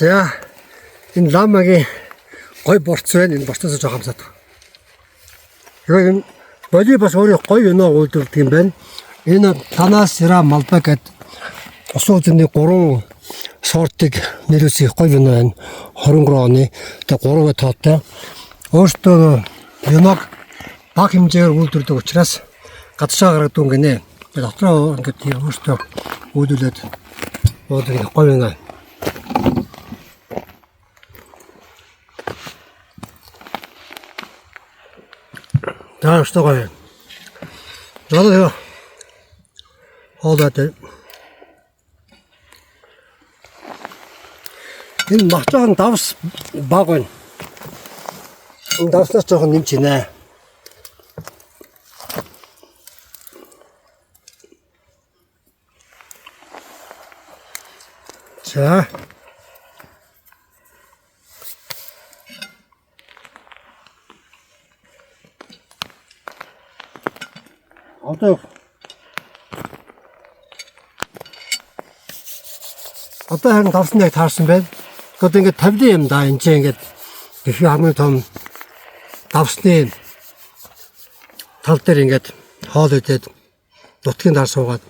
За энэ ламагийн гой борц байна. Энэ борцоос жоо хамсаад. Тэгэхээр энэ боли бас өөрөө гой өнөө үйлдвэрлэдэг юм байна. Энэ танаас сира малба гэд ус үзэний 3 сортыг нэрөөсөө гой өнөө байна. 23 оны тэгээ 3 тоотой. Өөртөө өнөөг баг хэмжээгээр үйлдвэрлэдэг учраас гадшаа гаргадаг гинэ. Тэгээ дотроо ингээд өөртөө үүдүүлээд уудыг гой өнөө. Да, что такое? Надо холдать. Энэ махчаан давс баг байна. Энэ давснаас жоохон нэмж гинэ. За. Одоо харин давсан яг таарсан байна. Одоо ингээд 50 юм да. Энд чинь ингээд их хамгийн том давсны тал дээр ингээд хоол идээд нутгийн дар суугаад